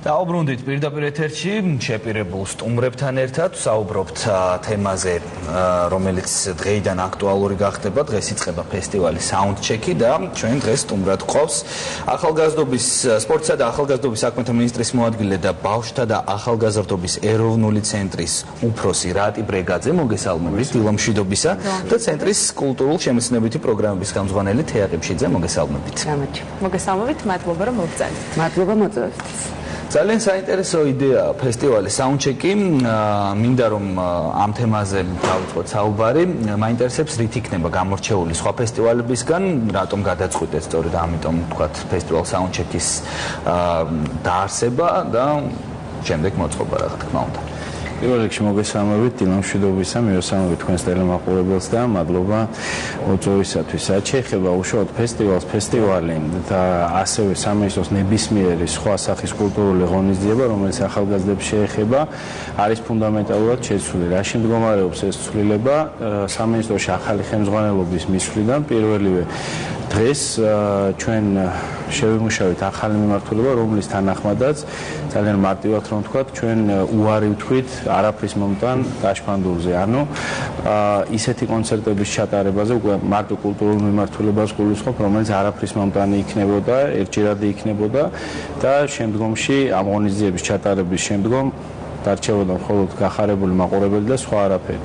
დაუბრუნდით პირდაპირ ეთერში შეპირებულ სტუმრებთან ერთად საუბრობთ თემაზე, რომელიც დღეიდან აქტუალური გახდება. დღეს იწყება ფესტივალი Soundcheck და ჩვენ დღეს სტუმრად გვყავს ახალგაზრდობის სპორტსა და ახალგაზრდობის საქმეთა მინისტრის მოადგილე და ბავშვთა და ახალგაზრდობის ეროვნული ცენტრის უფროსი რატი ბრეგაძე, მოგესალმებით დილომშვიდობისა და ცენტრის კულტურულ შემეცნებითი პროგრამების ხელმძღვანელი თეა ყიფშიძე, მოგესალმებით. მოგესალმებით, მადლობა რომ მოგწადით. მადლობა მოწვევით. ძალიან საინტერესო იდეაა ფესტივალი Soundcheck. მინდა რომ ამ თემაზე დავიწყოთ საუბარი. მაინტერესებს რით იქნება გამორჩეული სხვა ფესტივალებისგან, რატომ გადაწყვიტეთ სწორედ ამიტომ თქვათ ფესტივალ Soundcheck-ის დაარსება და შემდეგ მოწყობა რა თქმა უნდა. პირველ რიგში მოგესალმებით დილამშვიდობისა, მივესალმებით თქვენს ტელემაყურებელს და მადლობა მოწვევისათვის. რაც შეეხება უშუალოდ ფესტივალი და ასევე სამინისტროს ნებისმიერი სხვა სახის კულტურული ღონისძიება, რომელიც ახალგაზრდებს შეეხება, არის ფუნდამენტალურად შეცვლილი. რაში მდგომარეობს ეს ცვლილება? სამინისტროში ახალი ხელმძღვანელობის მისვლიდან პირველივე დღეს ჩვენ შევიმუშავეთ ახალი მიმართულება, რომლის თანახმადაც ძალიან მარტივად რომ ვთქვათ, ჩვენ უარი ვთქვით არაფრის მომტან დაშფანდულზე. ანუ ისეთი კონცერტების ჩატარებაზე უკვე მარტო კულტურულ მიმართულებას გულისხმობ, რომელიც არაფრის მომტანი იქნებოდა, ერთჯერადი იქნებოდა და შემდგომში ამ ღონისძიების ჩატარების შემდგომ დარჩებოდა მხოლოდ გახარებული მაყურებელი და სხვა არაფერი.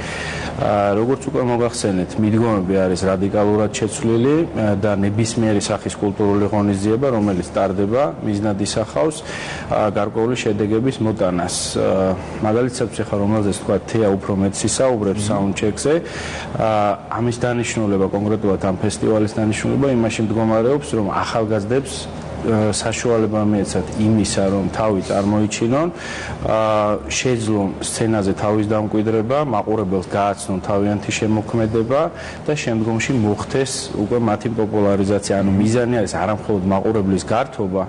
როგორც უკვე მოგახსენეთ, მიდგომები არის რადიკალურად შეცვლილი და ნებისმიერი სახის კულტურული ღონისძიება, რომელიც ტარდება, მიზნად ისახავს გარკვეული შედეგების მოტანას. მაგალითად, ხა რომელზეც თქვა თეა უფრო მეტ ისაუბრებს Soundcheck-ზე, ამის დანიშნულება კონკრეტულად ამ ფესტივალის დანიშნულება იმაში მდგომარეობს, რომ ახალგაზრდებს საშუალება მიეცათ იმისა, რომ თავი წარმოიჩინონ, შეძლონ სცენაზე თავის დამკვიდრება, მაყურებელს გააცნონ თავიანთი შემოქმედება და შემდგომში მოხდეს უკვე მათი პოპულარიზაცია. ანუ მიზანი არის არა მხოლოდ მაყურებლის გართობა,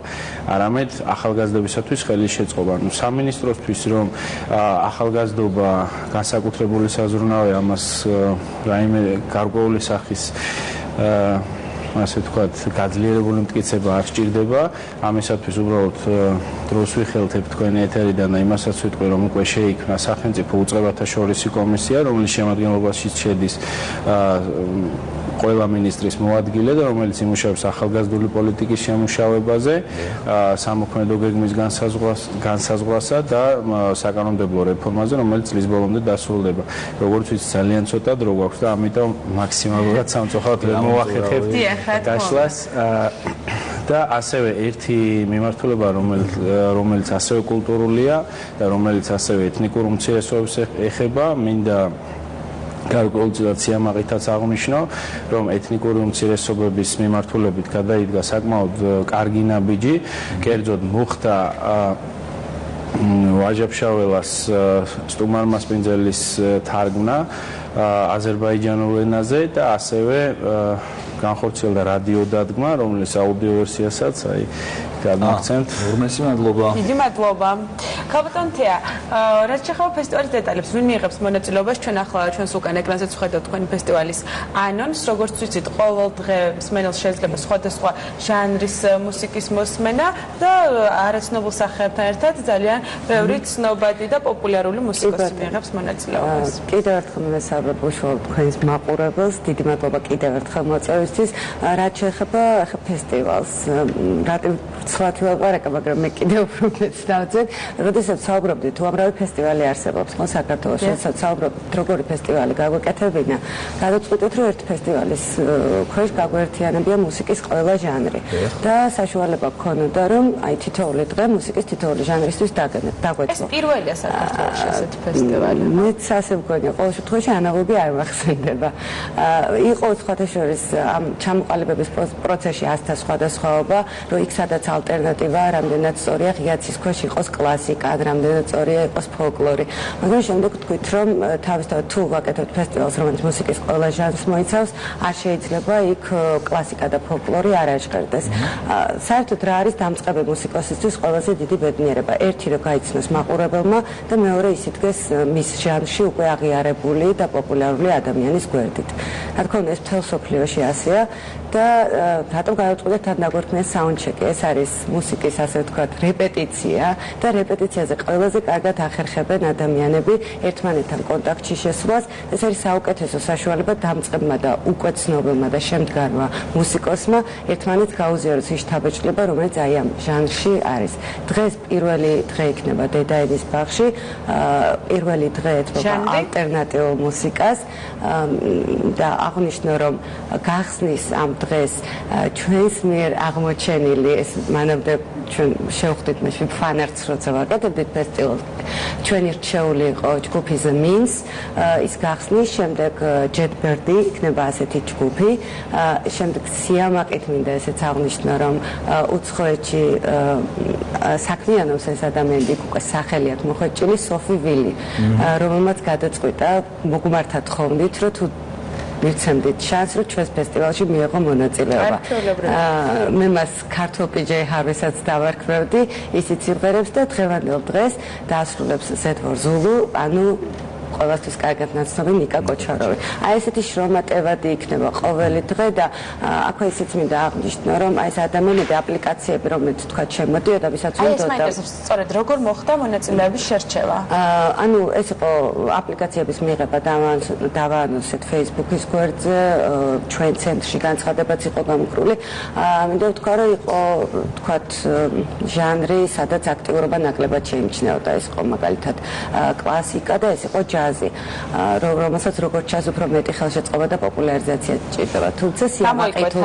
არამედ ახალგაზრდებისათვის ხელის შეწყობა. ანუ სამინისტროსთვის რომ ახალგაზრდობა განსაკუთრებული საზრუნავია, ამას რაიმე გარკვეული სახის ასე ვთქვათ, გაძლიერებული მტკიცება არ სჭირდება. ამისათვის უბრალოდ დროს ვიხელთებ თქვენი ეთერიდან და იმასაც ვიტყვი, რომ უკვე შეიქმნა სახელმწიფო უწყებათა შორისი კომისია, რომლის შემადგენლობაშიც შედის ყველა მინისტრის მოადგილე და რომელიც იმუშავებს ახალგაზრდული პოლიტიკის შემუშავებაზე, სამოქმედო გეგმის განსაზღვრასა და საკანონმდებლო რეფორმაზე, რომელიც წლის ბოლომდე დასრულდება. როგორც ვიცით, ძალიან ცოტა დრო გვაქვს და ამიტომ მაქსიმალურად სამწუხაროდ ვერ მოვახერხებთ გაშლას. და ასევე ერთი მიმართულება, რომელიც ასევე კულტურულია და რომელიც ასევე ეთნიკურ უმცირესობებს ეხება, მინდა გარკვეულწილად სიამაყითაც აღნიშნო, რომ ეთნიკური უმცირესობების მიმართულებით გადაიდგა საკმაოდ კარგი ნაბიჯი, კერძოდ მოხდა ვაჟა-ფშაველას სტუმარ მასპინძელის თარგმნა აზერბაიჯანულ ენაზე და ასევე განხორციელდა რადიო დადგმა, რომლის აუდიო ვერსიასაც გადმახცენთ. ორმესი მადლობა. დიდი მადლობა. ქალბატონ თეა, რაც შეეხება ფესტივალის დეტალებს, ვინ მიიღებს მონაწილეობას? ჩვენ ახლა ჩვენს უკან ეკრანზეც ვხედავთ თქვენი ფესტივალის ანონს, როგორც ვიცით, ყოველ დღე მსმენელს შეიძლება სხვადასხვა ჟანრის მუსიკის მოსმენა და არაცნობილ სახეებთან ერთად ძალიან ბევრი ცნობადი და პოპულარული მუსიკოსი მიიღებს მონაწილეობას. კიდევ ერთხელ მესაუბრებ უშუალოდ თქვენს მაყურებელს, დიდი მადლობა კიდევ ერთხელ მოწვევისთვის. რაც შეეხება ფესტივალს, რატომ ცვლად ვილაპარაკა, მაგრამ მე კიდევ უფრო მეც დავძენ. როდესაც საუბრობდით, უამრავი ფესტივალი არსებობს ხო საქართველოში, როდესაც საუბრობთ, როგორი ფესტივალი გაგვეკეთებინა, გადაწყვიტეთ, რომ ერთ ფესტივალის ქვეშ გაგვერთიანებია მუსიკის ყველა ჟანრი და საშუალება გქონოდა, რომ აი თითოეული დღე მუსიკის თითოეული ჟანრისთვის დაგვეწყო. ეს პირველია საქართველოში ასეთი ფესტივალი. მეც ასე მგონია, ყოველ შემთხვევაში ანალოგი არ მახსენდება. იყო სხვათა შორის ამ ჩამოყალიბების პროცესში ასთა სხვადასხვაობა, რომ იქ სადაც ალტერნატივა, რამდენად სწორია ღიაცის ქვეშ იყოს კლასიკა, რამდენად სწორია იყოს ფოლკლორი. მაგრამ შემდეგ ვთქვით, რომ თავისთავად თუ ვაკეთებთ ფესტივალს, რომელიც მუსიკის ყველა ჟანრს მოიცავს, არ შეიძლება იქ კლასიკა და ფოლკლორი არ აჟღერდეს. საერთოდ რა არის დამწყები მუსიკოსისთვის ყველაზე დიდი ბედნიერება? ერთი, რომ გაიცნოს მაყურებელმა და მეორე ის იდგეს მის ჟანრში უკვე აღიარებული და პოპულარული ადამიანის გვერდით. რა თქმა უნდა, ეს მთელ მსოფლიოში ასეა და რატომ გადავწყვიტეთ თან დაგვერთმეს Soundcheck-ი? ეს არის არის მუსიკის ასე ვთქვათ რეპეტიცია და რეპეტიციაზე ყველაზე კარგად ახერხებენ ადამიანები ერთმანეთთან კონტაქტში შესვლას. ეს არის საუკეთესო საშუალება დამწყებმა და უკვე ცნობილმა და შემდგარმა მუსიკოსმა ერთმანეთს გაუზიაროს ის შთაბეჭდილება, რომელიც აი ამ ჟანრში არის. დღეს პირველი დღე იქნება დედაენის ბაღში, პირველი დღე ეთმობა ალტერნატიულ მუსიკას და აღნიშნო რომ გახსნის ამ დღეს ჩვენს მიერ აღმოჩენილი ეს მანამდე ჩვენ შევხვდით მაშინ ფანარტს როცა ვაკეთებდით ფესტივალს ჩვენი რჩეული იყო ჯგუფი The Means ის გახსნის შემდეგ Jetbird-ი იქნება ასეთი ჯგუფი შემდეგ სიამაყით მინდა ესეც აღნიშნო რომ უცხოეთში საქმიანობს ეს ადამიანი უკვე სახელი აქვს მოხვეჭილი Sophie Willi რომელმაც გადაწყვიტა მოგმართად ხოვნით რომ თუ მივცემდით შანსს რომ ჩვენს ფესტივალში მიიღო მონაწილეობა. მე მას ქართულ PJ Harvey-საც დავარქმევდი, ისიც სიმღერებს და დღევანდელ დღეს დაასრულებს Z4 Zulu, ანუ ყველასთვის კარგად ნაცნობი ნიკა კოჩაროვი. აი ესეთი შრომატევადი იქნება ყოველი დღე და აქვე ისიც მინდა აღნიშნო რომ აი ეს ადამიანები აპლიკაციები რომელიც თქვა შემოდიოდა ვისაც უნდა ეს მაინტერესებს სწორედ როგორ მოხდა მონაწილეების შერჩევა. ანუ ეს იყო აპლიკაციების მიღება დავაანონსეთ Facebook-ის გვერდზე ჩვენ ცენტრში განცხადებაც იყო გამკრული. მინდა ვთქვა რომ იყო თქვათ ჟანრი სადაც აქტიურობა ნაკლებად შეიმჩნეოდა ეს იყო მაგალითად კლასიკა და ეს იყო ჯაზი, რომელსაც როგორც ჯაზ უფრო მეტი ხელშეწყობა და პოპულარიზაცია ჭირდება. თუმცა სიამაყით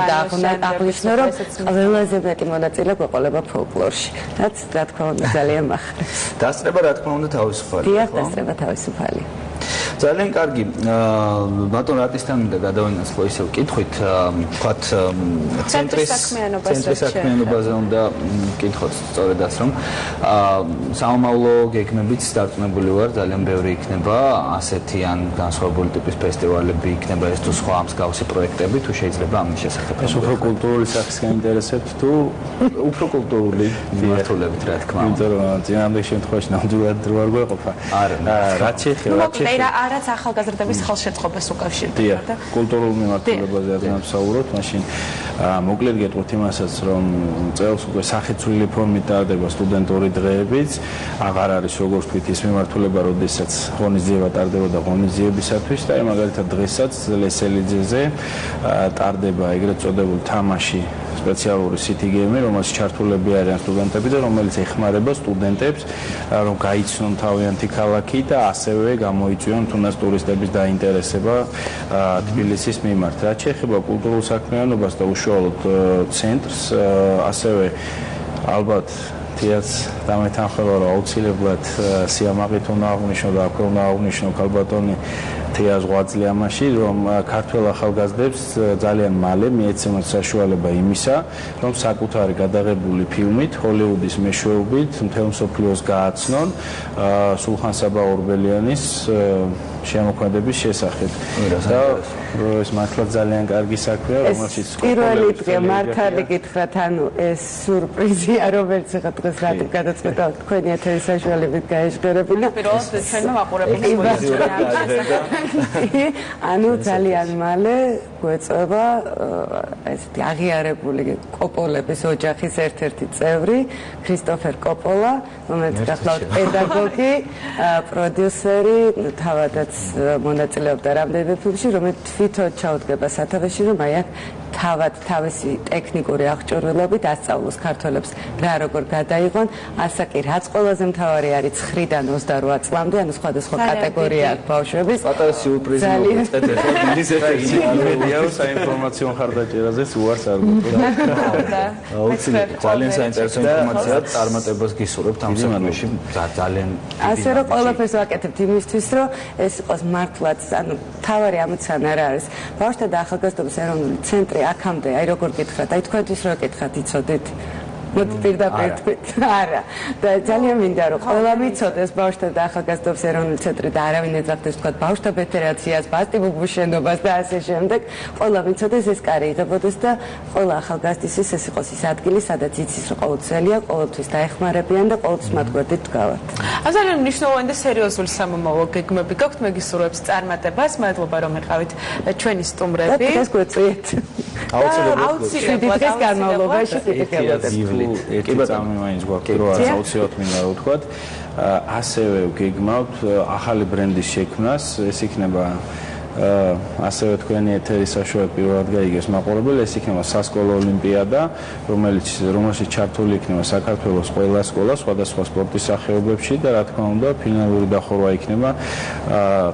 აღნიშნო რომ ყველაზე მეტი მონაწილე გვეყოლება ფოლკლორში. რაც რა თქმა უნდა ძალიან მახრებს. დასწრება რა თქმა უნდა თავისუფალია. დიახ, დასწრება თავისუფალია. ძალიან კარგი. ბატონ რატისთან მინდა გადავინაცვლო ისევ კითხვით, ვთქვათ ცენტრის საქმიანობაზე უნდა კითხოთ სწორედაც რომ საომავლო გეგმებით დარწმუნებული ვარ, ძალიან ბევრი იქნება ასეთი ან განსხვავებული ტიპის ფესტივალები იქნება ეს თუ სხვა მსგავსი პროექტები, თუ შეიძლება ამის შესახებ. ეს უფრო კულტურული სახის გაინტერესებთ თუ უფრო კულტურული მიმართულებით რა თქმა უნდა. იმიტომ რომ წინამდელ შემთხვევაში ნამდვილად რო არ გვეყოფა. არა, რაც შეეხება რაც ახალგაზრდების ხელშეწყობას უკავშირდება და კულტურულ მიმართულებაზე არ ვსაუბრობთ, მაშინ მოკლედ გეტყვით იმასაც, რომ წელს უკვე სახეცვლილი ფორმით ტარდება სტუდენტური დღეებიც, აღარ არის როგორც ვთქვით ის მიმართულება, როდესაც ღონისძიება ტარდებოდა ღონისძიებისათვის და მაგალითად დღესაც ლესელიძეზე ტარდება ეგრეთ წოდებული თამაში სპეციალური city game-ი, რომელშიც ჩართულები არიან სტუდენტები და რომელიც ეხმარება სტუდენტებს, რომ გაიცნონ თავიანთი ქალაქი და ასევე გამოიწვიონ თუნდაც ტურისტების დაინტერესება თბილისის მიმართ. რაც შეეხება კულტურულ საქმიანობას და უშუალოდ ცენტრს, ასევე ალბათ თეატრს დამეთანხმება, რომ აუცილებლად სიამაყით უნდა აღნიშნო და აქვე უნდა აღნიშნო ქალბატონი თეატრ ღვაწლი ამაში, რომ ქართველ ახალგაზრდებს ძალიან მალე მიეცემათ საშუალება იმისა, რომ საკუთარი გადაღებული ფილმით, ჰოლივუდის მეშვეობით მთელ მსოფლიოს გააცნონ სულხან-საბა ორბელიანის შემოქმედების შესახებ. და ეს მართლაც ძალიან კარგი საქმეა, რომელშიც პირველი დღე მართალი გითხრათ, ანუ ეს სურპრიზია, რომელიც ხა დღეს რატო გადაწყვეტა თქვენი ეთერის საშუალებით გაეჟღერებინა. პირველად ჩვენმა მაყურებელს ანუ ძალიან მალე გვეწევა ესეთი აღიარებული კოპოლების ოჯახის ერთ-ერთი წევრი, ქრისტოფერ კოპოლა, რომელიც გახლავთ პედაგოგი, პროდიუსერი, თავადაც მონაწილეობდა რამდენიმე ფილმში, რომელიც თვითონ ჩაუდგება სათავეში, რომ აი აქ თავად თავისი ტექნიკური აღჭურვილობით ასწავლოს ქართველებს რა როგორ გადაიღონ, ასაკი რაც ყველაზე მთავარი არის 9-დან 28 წლამდე, ანუ სხვადასხვა კატეგორია აქვს ბავშვების. პატარა სიურპრიზი მოგწეთ ახლა დილის ეთერში. იმედია რომ საინფორმაციო მხარდაჭერაზეც უარს არ გქონდა. აუცილებლად ძალიან საინტერესო ინფორმაციაა, წარმატებას გისურვებთ ამ საქმეში. ძალიან ასე რომ ყველაფერს ვაკეთებთ იმისთვის, რომ ეს იყოს მართლაც, ანუ თავარი ამოცანა რა არის. ბავშვთა და ახალგაზრდობის ეროვნული ცენტრი აქამდე, აი როგორ გითხრათ, აი თქვენთვის რო გითხრათ, იცოდეთ? მოდი პირდაპირ თქვით. არა. და ძალიან მინდა რომ ყველა მიცოდეს ბავშვთა და ახალგაზრდობის ეროვნული ცენტრი და არავინ ეძახდეს თქვათ ბავშვთა ფედერაციას, ბასტიბუბუს შენობას და ასე შემდეგ. ყველა მიცოდეს ეს კარი იღებოდეს და ყველა ახალგაზრდისთვის ეს იყოს ის ადგილი, სადაც იცის რომ ყოველწელია, ყოველთვის დაეხმარებიან და ყოველთვის მათ გვერდით დგავართ. ამ ძალიან მნიშვნელოვანი და სერიოზული სამომავლო გეგმები გაქვთ, მე გისურვებს წარმატებას. მადლობა რომ იყავით ჩვენი სტუმრები. და დღეს გვეწვიეთ. აუცილებლად დღეს განმავლობაში ივლით ერთი წამი მაინც გვაქვს დრო არც აუცილებლად მინდა ვთქვათ ასევე გეგმავთ ახალი brand-ის შექმნას ეს იქნება ასევე თქვენი ეთერის საშუალებით პირველად გაიგეს მაყურებელი ეს იქნება სასკოლო ოლიმპიადა რომელშიც ჩართული იქნება საქართველოს ყველა სკოლა სხვადასხვა სპორტის სახეობებში და რა თქმა უნდა ფინალური დახურვა იქნება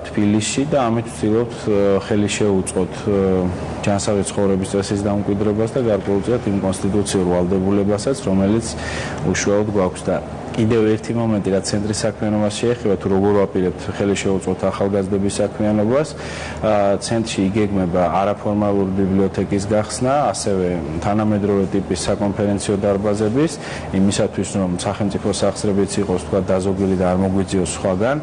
თბილისში და ამით ვცდილობთ ხელი შეუწყოთ ჯანსაღი ცხოვრების წესის დამკვიდრებას და გარკვეულწილად იმ კონსტიტუციურ ვალდებულებასაც რომელიც უშუალოდ გვაქვს და კიდევ ერთი მომენტი რაც ცენტრის საქმიანობას შეეხება თუ როგორ ვაპირებთ ხელი შეუწყოთ ახალგაზრდების საქმიანობას ცენტრში იგეგმება არაფორმალური ბიბლიოთეკის გახსნა ასევე თანამედროვე ტიპის საკონფერენციო დარბაზების იმისათვის რომ სახელმწიფო სახსრებიც იყოს თქვა დაზოგილი და არ მოგვიძიოს სხვაგან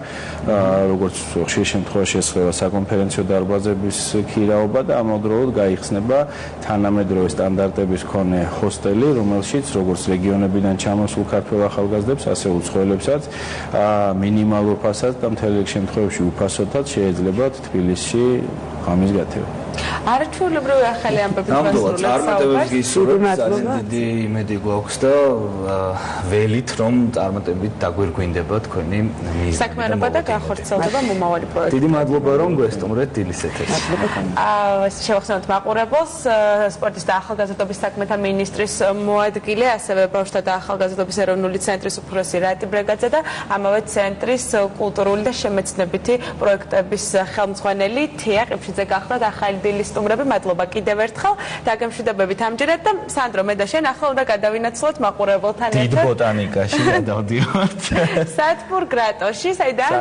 როგორც ხშირ შემთხვევაში ესხება საკონფერენციო დარბაზების ქირაობა და ამავდროულად გაიხსნება თანამედროვე სტანდარტების მქონე ჰოსტელი რომელშიც როგორც რეგიონებიდან ჩამოსულ ქართველ ახალგაზრდებს ასე უცხოელებსაც მინიმალურ ფასად და მთელ რიგ შემთხვევებში უფასოდაც შეიძლებათ თბილისში ღამის გათევა. არაჩვეულებრივი ახალი ამბები ნამდვილად წარმატებებს გისურვებთ ძალიან დიდი იმედი გვაქვს და ველით რომ წარმატებით დაგვირგვინდება თქვენი საქმიანობა და განხორციელდება მომავალი პროექტი. დიდი მადლობა რომ გვესტუმრეთ დილის ეთერში. შევახსენოთ მაყურებელს სპორტის და ახალგაზრდობის საქმეთა მინისტრის მოადგილე ასევე ბავშვთა და ახალგაზრდობის ეროვნული ცენტრის უფროსი რატი ბრეგაძე და ამავე ცენტრის კულტურული და შემეცნებითი პროექტების ხელმძღვანელი თეა ყიფშიძე გახლდათ ახალი დილის სტუმრები მადლობა კიდევ ერთხელ დაგემშვიდობებით ამჯერად და სანდრო მე და შენ ახლა უნდა გადავინაცვლოთ მაყურებელთან ერთად დიდ ბოტანიკაში გადავდივართ სათბურ გრატოში საიდან